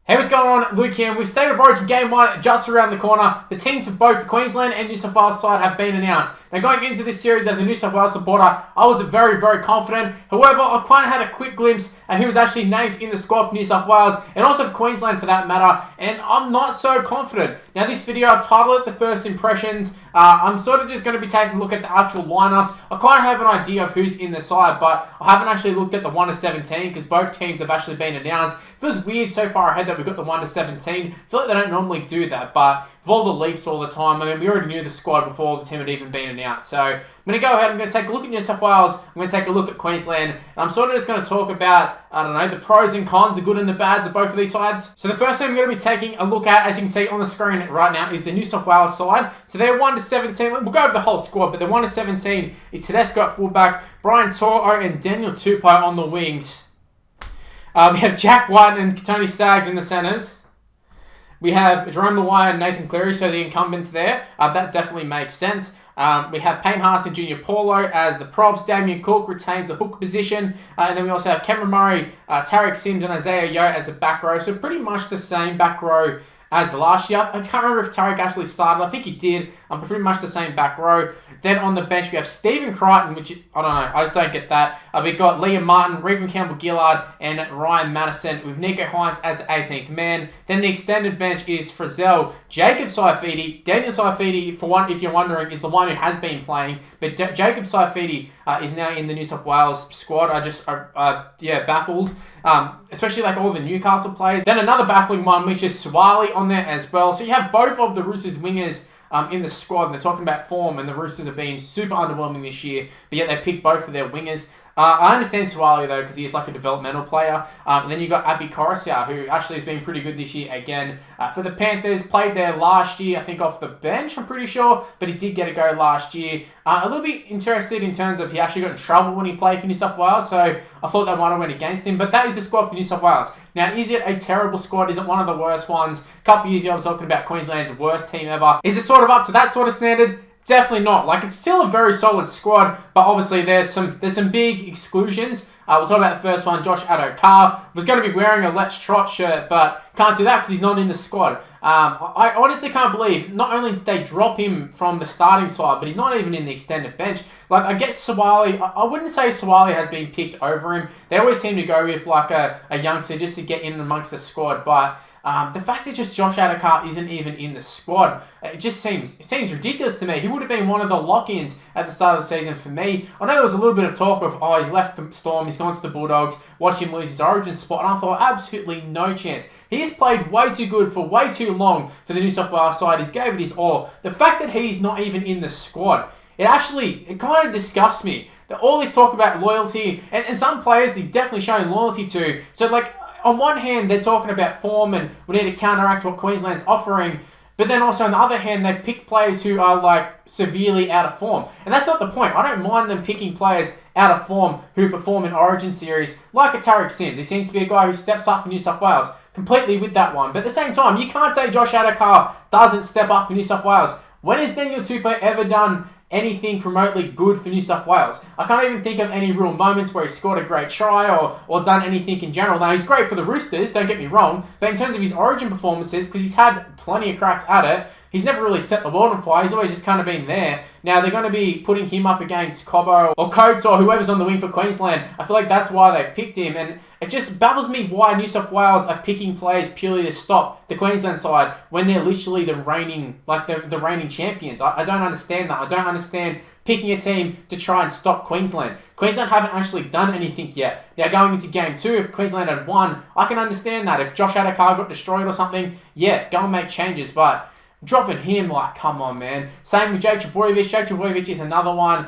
Hey, what's going on? Luke here. With State of Origin Game 1 just around the corner, the teams for both the Queensland and New South Wales side have been announced. Now, going into this series as a New South Wales supporter, I was very, very confident. However, I've kind of had a quick glimpse at who was actually named in the squad for New South Wales, and also for Queensland for that matter, and I'm not so confident. Now, this video, I've titled it The First Impressions. I'm sort of just going to be taking a look at the actual lineups. I kind of have an idea of who's in the side, but I haven't actually looked at the 1 to 17 because both teams have actually been announced. It feels weird so far ahead that we've got the 1 to 17. I feel like they don't normally do that, but with all the leaks all the time, I mean, we already knew the squad before the team had even been announced. So I'm going to go ahead, I'm going to take a look at New South Wales, I'm going to take a look at Queensland, and I'm sort of just going to talk about, I don't know, the pros and cons, the good and the bads of both of these sides. So the first thing I'm going to be taking a look at, as you can see on the screen right now, is the New South Wales side. So they're 1 to 17, we'll go over the whole squad, but they're 1 to 17 is Tedesco at fullback, Brian Toro and Daniel Tupou on the wings. We have Jack White and Tony Staggs in the centres. We have Jerome Luai and Nathan Cleary, so the incumbents there. That definitely makes sense. We have Payne Haas and Junior Paulo as the props. Damien Cook retains the hook position. And then we also have Cameron Murray, Tarek Sims and Isaiah Yeo as the back row. So pretty much the same back row as last year. I can't remember if Tarek actually started. I think he did. Pretty much the same back row. Then on the bench, we have Stephen Crichton, which, I don't know, I just don't get that. We've got Liam Martin, Regan Campbell-Gillard, and Ryan Madison, with Nico Hines as the 18th man. Then the extended bench is Frizzell, Jacob Saifiti, Daniel Saifiti, for one, if you're wondering, is the one who has been playing. But Jacob Saifiti is now in the New South Wales squad. Baffled. Especially like all the Newcastle players. Then another baffling one, which is Swali on there as well. So you have both of the Roosters wingers in the squad, and they're talking about form, and the Roosters have been super underwhelming this year, but yet they picked both of their wingers. I understand Swali though, because he is like a developmental player. And then you got Abby Coruscant, who actually has been pretty good this year again. For the Panthers, played there last year, I think off the bench, I'm pretty sure, but he did get a go last year. A little bit interested in terms of he actually got in trouble when he played for New South Wales, so I thought they might have went against him, but that is the squad for New South Wales. Now, is it a terrible squad? Is it one of the worst ones? A couple years ago, I was talking about Queensland's worst team ever. Is it sort of up to that sort of standard? Definitely not. Like, it's still a very solid squad, but obviously there's some big exclusions. We'll talk about the first one. Josh Addo. Carr was going to be wearing a Let's Trot shirt, but can't do that because he's not in the squad. I honestly can't believe, not only did they drop him from the starting side, but he's not even in the extended bench. Like, I guess Swali, I wouldn't say Swali has been picked over him. They always seem to go with like a youngster just to get in amongst the squad, but the fact that just Josh Addo isn't even in the squad, it just seems ridiculous to me. He would have been one of the lock-ins at the start of the season for me. I know there was a little bit of talk of, he's left the Storm, he's gone to the Bulldogs, watch him lose his origin spot, and I thought, absolutely no chance. He has played way too good for way too long for the New South Wales side. He's gave it his all. The fact that he's not even in the squad, it kind of disgusts me. All this talk about loyalty, and some players he's definitely showing loyalty to. So, like, on one hand, they're talking about form and we need to counteract what Queensland's offering. But then also on the other hand, they've picked players who are like severely out of form. And that's not the point. I don't mind them picking players out of form who perform in Origin series, like a Tarek Sims. He seems to be a guy who steps up for New South Wales. Completely with that one. But at the same time, you can't say Josh Addo doesn't step up for New South Wales. When has Daniel Tupou ever done anything remotely good for New South Wales? I can't even think of any real moments where he scored a great try or done anything in general. Now, he's great for the Roosters, don't get me wrong, but in terms of his Origin performances, because he's had plenty of cracks at it, he's never really set the world on fire. He's always just kind of been there. Now, they're going to be putting him up against Cobbo or Coates or whoever's on the wing for Queensland. I feel like that's why they've picked him. And it just baffles me why New South Wales are picking players purely to stop the Queensland side when they're literally the reigning champions. I don't understand that. I don't understand picking a team to try and stop Queensland. Queensland haven't actually done anything yet. Now, going into Game 2, if Queensland had won, I can understand that. If Josh Addo got destroyed or something, yeah, go and make changes. But dropping him, like, come on, man. Same with Jake Trbojevic. Jake Trbojevic is another one.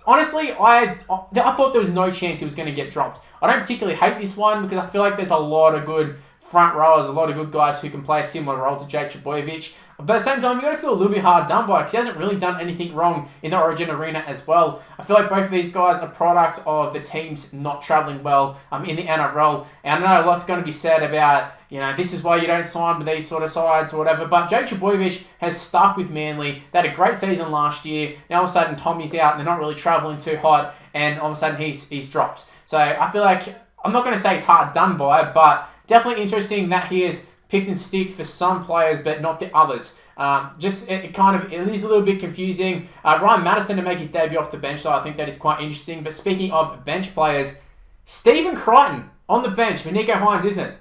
Honestly, I thought there was no chance he was going to get dropped. I don't particularly hate this one because I feel like there's a lot of good front rowers, a lot of good guys who can play a similar role to Jake Trbojevic. But at the same time, you got to feel a little bit hard done by because he hasn't really done anything wrong in the Origin arena as well. I feel like both of these guys are products of the teams not travelling well in the NRL. And I know a lot's going to be said about, this is why you don't sign with these sort of sides or whatever. But Jake Trbojevic has stuck with Manly. They had a great season last year. Now all of a sudden Tommy's out and they're not really travelling too hot. And all of a sudden he's dropped. So I feel like, I'm not going to say it's hard done by, but definitely interesting that he has picked and sticked for some players, but not the others. It is a little bit confusing. Ryan Madison to make his debut off the bench, so I think that is quite interesting. But speaking of bench players, Stephen Crichton on the bench for Nicho Hynes isn't.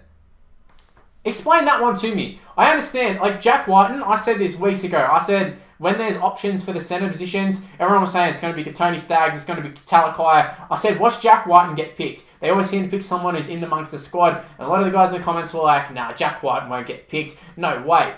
Explain that one to me. I understand, like Jack Whiten, I said this weeks ago. I said when there's options for the centre positions, everyone was saying it's going to be Tony Staggs, it's going to be Talakai. I said, watch Jack Whiten get picked. They always seem to pick someone who's in amongst the squad. And a lot of the guys in the comments were like, nah, Jack Whiten won't get picked. No way.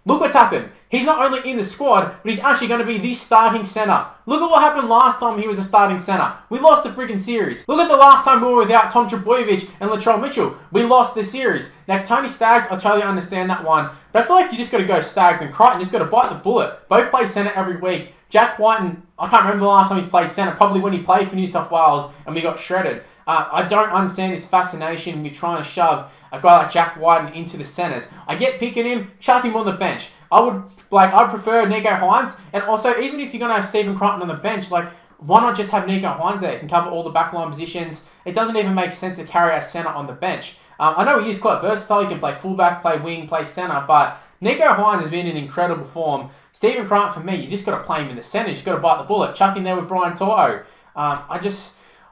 Look what's happened. He's not only in the squad, but he's actually going to be the starting centre. Look at what happened last time he was a starting centre. We lost the freaking series. Look at the last time we were without Tom Trbojevic and Latrell Mitchell. We lost the series. Now, Tony Staggs, I totally understand that one. But I feel like you just got to go Staggs and Crichton. You just got to bite the bullet. Both play centre every week. Jack Whiten, I can't remember the last time he's played centre. Probably when he played for New South Wales and we got shredded. I don't understand this fascination with trying to shove a guy like Jack Whiten into the centres. I get picking him, chuck him on the bench. I'd prefer Nicho Hynes, and also even if you're gonna have Stephen Crichton on the bench, why not just have Nicho Hynes there? He can cover all the backline positions. It doesn't even make sense to carry a centre on the bench. I know he is quite versatile. He can play fullback, play wing, play centre, but Nicho Hynes has been in incredible form. Stephen Crichton, for me, you just got to play him in the centre. You just got to bite the bullet. Chuck him there with Brian Toto.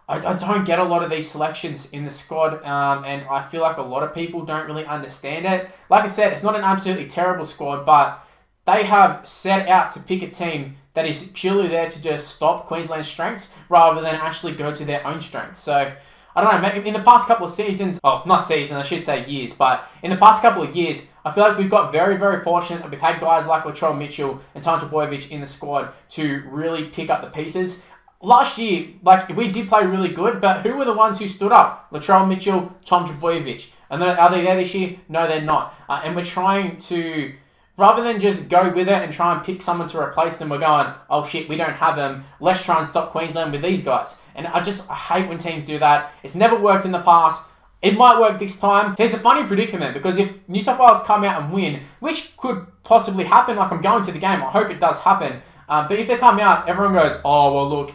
I don't get a lot of these selections in the squad, and I feel like a lot of people don't really understand it. Like I said, it's not an absolutely terrible squad, but they have set out to pick a team that is purely there to just stop Queensland's strengths rather than actually go to their own strengths. So, I don't know, in the past couple of seasons, I should say years, but in the past couple of years, I feel like we've got very, very fortunate that we've had guys like Latrell Mitchell and Tom Trbojevic in the squad to really pick up the pieces. Last year, we did play really good, but who were the ones who stood up? Latrell Mitchell, Tom Trbojevic. And are they there this year? No, they're not. And we're trying to, rather than just go with it and try and pick someone to replace them, we're going, oh shit, we don't have them. Let's try and stop Queensland with these guys. And I hate when teams do that. It's never worked in the past. It might work this time. There's a funny predicament because if New South Wales come out and win, which could possibly happen, I'm going to the game, I hope it does happen. But if they come out, everyone goes, oh, well, look,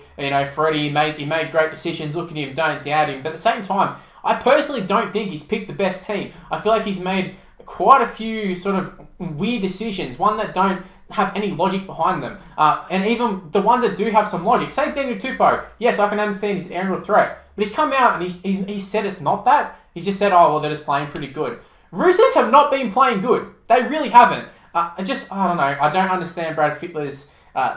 Freddie, he made great decisions. Look at him, don't doubt him. But at the same time, I personally don't think he's picked the best team. I feel like he's made quite a few sort of weird decisions, one that don't have any logic behind them. And even the ones that do have some logic. Say Daniel Tupou. Yes, I can understand his aerial threat. But he's come out and he's said it's not that. He's just said, oh, well, they're just playing pretty good. Roosters have not been playing good. They really haven't. I don't know. I don't understand Brad Fittler's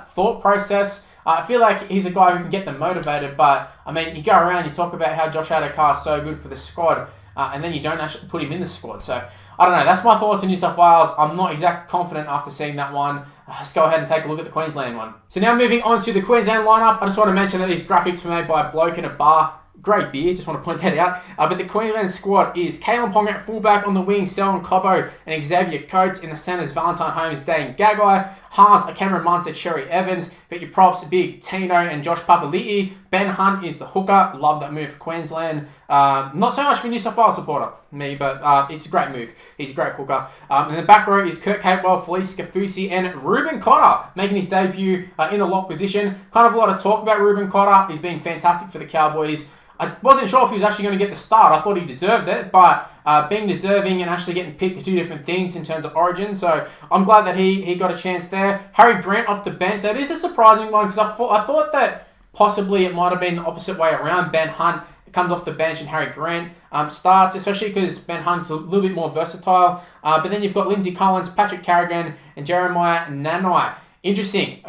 thought process. I feel like he's a guy who can get them motivated, but you go around, you talk about how Josh Addo is so good for the squad, and then you don't actually put him in the squad. So, I don't know. That's my thoughts on New South Wales. I'm not exactly confident after seeing that one. Let's go ahead and take a look at the Queensland one. So now moving on to the Queensland lineup, I just want to mention that these graphics were made by a bloke in a bar. Great beer, just want to point that out. But the Queensland squad is Kalen Ponga at fullback, on the wing, Selwyn Cobbo and Xavier Coates. In the centres, Valentine Holmes, Dane Gagai. Halves are Cameron Munster, Cherry Evans. Got your props, Big Tino and Josh Papali'i. Ben Hunt is the hooker. Love that move for Queensland. Not so much for New South Wales supporter, me, but it's a great move. He's a great hooker. In the back row is Kurt Capewell, Felice Scafusi and Ruben Cotter making his debut in the lock position. Kind of a lot of talk about Ruben Cotter. He's been fantastic for the Cowboys. I wasn't sure if he was actually going to get the start. I thought he deserved it, but being deserving and actually getting picked are two different things in terms of origin. So I'm glad that he got a chance there. Harry Grant off the bench. That is a surprising one because I thought that possibly it might have been the opposite way around. Ben Hunt comes off the bench and Harry Grant starts, especially because Ben Hunt's a little bit more versatile. But then you've got Lindsay Collins, Patrick Carrigan, and Jeremiah Nanai. Interesting.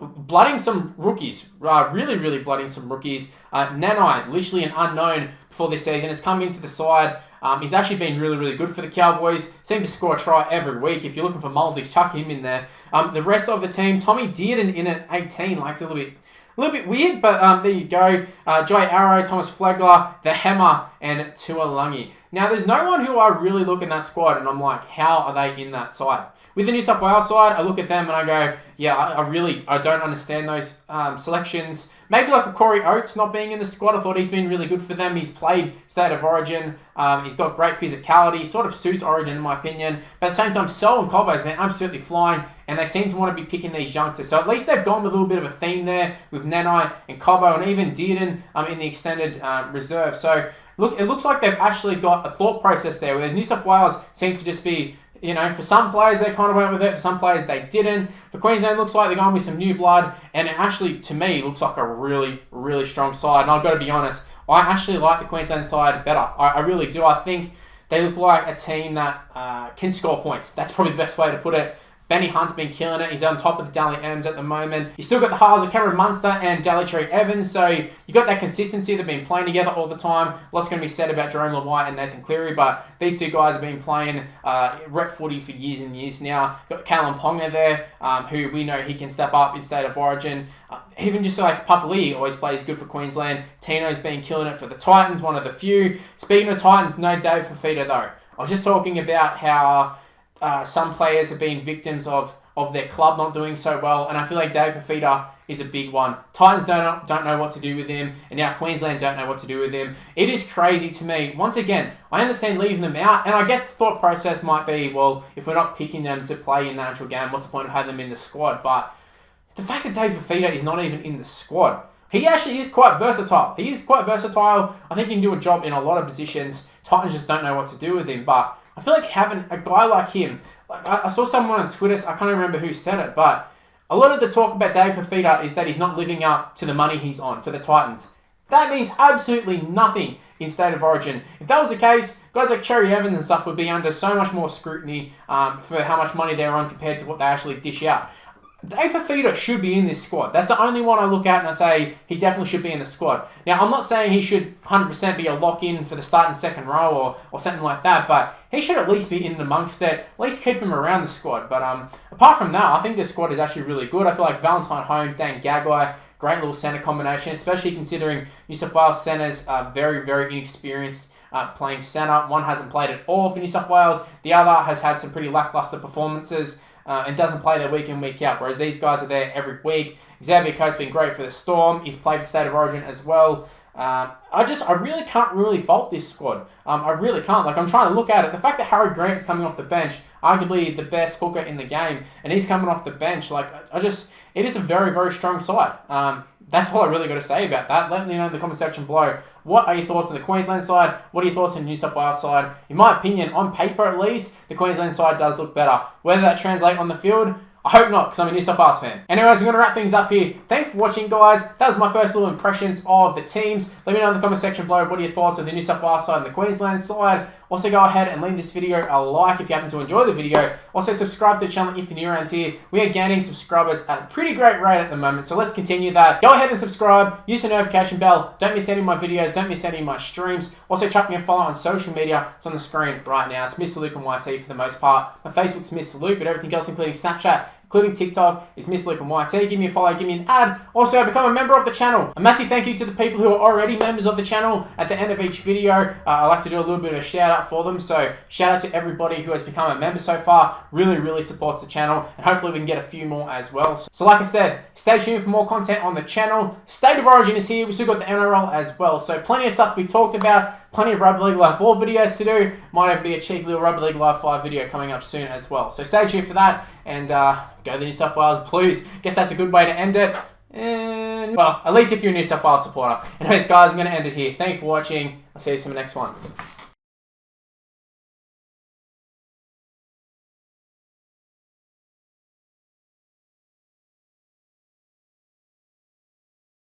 Blooding some rookies. Really blooding some rookies. Nanai, literally an unknown before this season, has come into the side. He's actually been really good for the Cowboys. Seems to score a try every week. If you're looking for multis, chuck him in there. The rest of the team, Tommy Dearden in at 18, it's a little bit weird, but there you go. Joy Arrow, Thomas Flegler, The Hammer, and Tuolangi. Now, there's no one who I really look in that squad, and I'm like, how are they in that side? With the New South Wales side, I look at them and I go, yeah, I don't understand those selections. Maybe like a Corey Oates not being in the squad. I thought he's been really good for them. He's played State of Origin. He's got great physicality. Sort of suits Origin in my opinion. But at the same time, Selwyn Cobbo's been absolutely flying and they seem to want to be picking these youngsters. So at least they've gone with a little bit of a theme there with Nanai and Cobbo and even Dearden in the extended reserve. So Look, it looks like they've actually got a thought process there, whereas New South Wales seem to just be, you know, for some players they kind of went with it, for some players they didn't. For Queensland, it looks like they're going with some new blood, and it actually, to me, looks like a really, really strong side. And I've got to be honest, I actually like the Queensland side better. I really do. I think they look like a team that can score points. That's probably the best way to put it. Benny Hunt's been killing it. He's on top of the Dally M's at the moment. You still got the halves of Cameron Munster and Daly Evans, so you got that consistency. They've been playing together all the time. Lots going to be said about Jerome White and Nathan Cleary, but these two guys have been playing rep footy for years and years now. Got Callum Ponga there, who we know he can step up in State of Origin. Even just like Papali'i always plays good for Queensland. Tino's been killing it for the Titans, one of the few. Speaking of Titans, no David Fifita though. I was just talking about how some players have been victims of their club not doing so well, and I feel like David Fifita is a big one. Titans don't know what to do with him, and now Queensland don't know what to do with him. It is crazy to me. Once again, I understand leaving them out, and I guess the thought process might be, well, if we're not picking them to play in the actual game, what's the point of having them in the squad? But the fact that David Fifita is not even in the squad, he actually is quite versatile. He is quite versatile. I think he can do a job in a lot of positions. Titans just don't know what to do with him, but I feel like having a guy like him, like I saw someone on Twitter, I can't remember who said it, but a lot of the talk about David Fifita is that he's not living up to the money he's on for the Titans. That means absolutely nothing in State of Origin. If that was the case, guys like Cherry Evans and stuff would be under so much more scrutiny for how much money they're on compared to what they actually dish out. David Fifita should be in this squad. That's the only one I look at and I say he definitely should be in the squad. Now, I'm not saying he should 100% be a lock-in for the starting second row or something like that, but he should at least be in amongst it, at least keep him around the squad. But apart from that, I think this squad is actually really good. I feel like Valentine Holmes, Dan Gagai, great little centre combination, especially considering New South Wales centres are very, very inexperienced playing centre. One hasn't played at all for New South Wales. The other has had some pretty lacklustre performances and doesn't play there week in, week out, whereas these guys are there every week. Xavier Coates been great for the Storm. He's played for State of Origin as well. I really can't fault this squad. I really can't. Like, I'm trying to look at it. The fact that Harry Grant's coming off the bench, arguably the best hooker in the game, and he's coming off the bench, like, it is a very, very strong side. That's all I really got to say about that. Let me know in the comment section below. What are your thoughts on the Queensland side? What are your thoughts on the New South Wales side? In my opinion, on paper at least, the Queensland side does look better. Whether that translates on the field, I hope not, because I'm a New South Wales fan. Anyways, I'm going to wrap things up here. Thanks for watching, guys. That was my first little impressions of the teams. Let me know in the comment section below what are your thoughts on the New South Wales side and the Queensland side. Also, go ahead and leave this video a like if you happen to enjoy the video. Also, subscribe to the channel if you're new around here. We are gaining subscribers at a pretty great rate at the moment, so let's continue that. Go ahead and subscribe. Use the notification bell. Don't miss any of my videos. Don't miss any of my streams. Also, chuck me a follow on social media. It's on the screen right now. It's Mr. Luke and YT for the most part. My Facebook's Mr. Luke, but everything else, including Snapchat, including TikTok, is Mr. Luke and YT. Give me a follow, give me an ad. Also, become a member of the channel. A massive thank you to the people who are already members of the channel. At the end of each video, I like to do a little bit of a shout out for them. So shout out to everybody who has become a member so far. Really, really supports the channel, and hopefully we can get a few more as well. So like I said, stay tuned for more content on the channel. State of Origin is here. We still got the NRL as well. So plenty of stuff to be talked about. Plenty of Rugby League Live 4 videos to do. Might even be a cheeky little Rugby League Live 5 video coming up soon as well. So stay tuned for that, and go the New South Wales Blues. Guess that's a good way to end it. And, well, at least if you're a New South Wales supporter. Anyways, guys, I'm going to end it here. Thank you for watching. I'll see you in the next one.